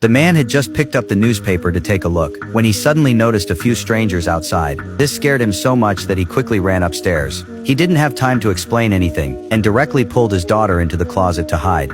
The man had just picked up the newspaper to take a look, when he suddenly noticed a few strangers outside. This scared him so much that he quickly ran upstairs. He didn't have time to explain anything, and directly pulled his daughter into the closet to hide.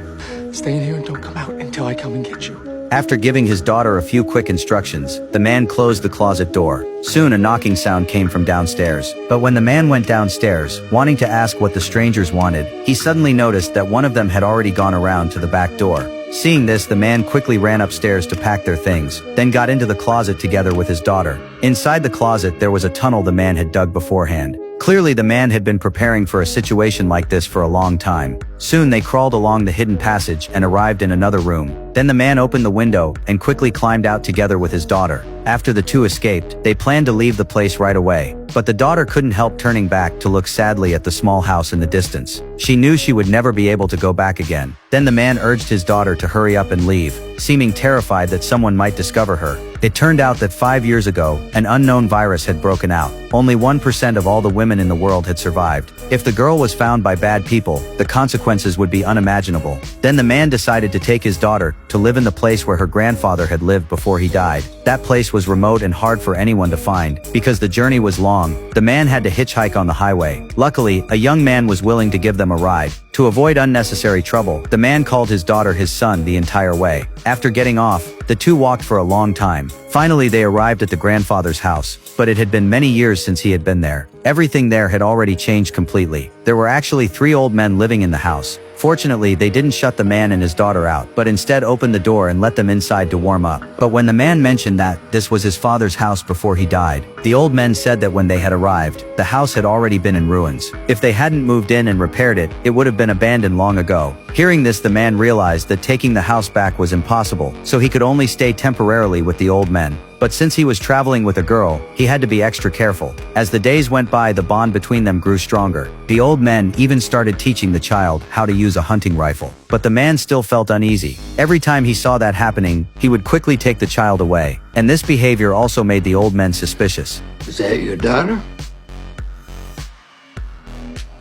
Stay in here and don't come out until I come and get you. After giving his daughter a few quick instructions, the man closed the closet door. Soon a knocking sound came from downstairs. But when the man went downstairs, wanting to ask what the strangers wanted, he suddenly noticed that one of them had already gone around to the back door. Seeing this, the man quickly ran upstairs to pack their things, then got into the closet together with his daughter. Inside the closet there was a tunnel the man had dug beforehand. Clearly the man had been preparing for a situation like this for a long time. Soon they crawled along the hidden passage and arrived in another room. Then the man opened the window and quickly climbed out together with his daughter. After the two escaped, they planned to leave the place right away. But the daughter couldn't help turning back to look sadly at the small house in the distance. She knew she would never be able to go back again. Then the man urged his daughter to hurry up and leave, seeming terrified that someone might discover her. It turned out that 5 years ago, an unknown virus had broken out. Only 1% of all the women in the world had survived. If the girl was found by bad people, the consequences would be unimaginable. Then the man decided to take his daughter to live in the place where her grandfather had lived before he died. That place was remote and hard for anyone to find. Because the journey was long, the man had to hitchhike on the highway. Luckily, a young man was willing to give them a ride. To avoid unnecessary trouble, the man called his daughter his son the entire way. After getting off, the two walked for a long time. Finally they arrived at the grandfather's house, but it had been many years since he had been there. Everything there had already changed completely. There were actually 3 old men living in the house. Fortunately, they didn't shut the man and his daughter out, but instead opened the door and let them inside to warm up. But when the man mentioned that this was his father's house before he died, the old men said that when they had arrived, the house had already been in ruins. If they hadn't moved in and repaired it, it would have been abandoned long ago. Hearing this, the man realized that taking the house back was impossible, so he could only stay temporarily with the old men. But since he was traveling with a girl, he had to be extra careful. As the days went by, the bond between them grew stronger. The old men even started teaching the child how to use a hunting rifle. But the man still felt uneasy. Every time he saw that happening, he would quickly take the child away. And this behavior also made the old men suspicious. Is that your daughter?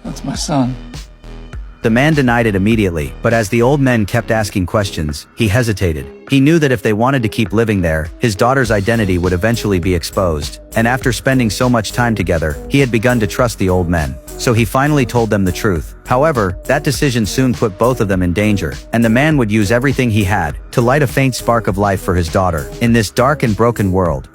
That's my son. The man denied it immediately, but as the old men kept asking questions, he hesitated. He knew that if they wanted to keep living there, his daughter's identity would eventually be exposed. And after spending so much time together, he had begun to trust the old men. So he finally told them the truth. However, that decision soon put both of them in danger, and the man would use everything he had to light a faint spark of life for his daughter in this dark and broken world.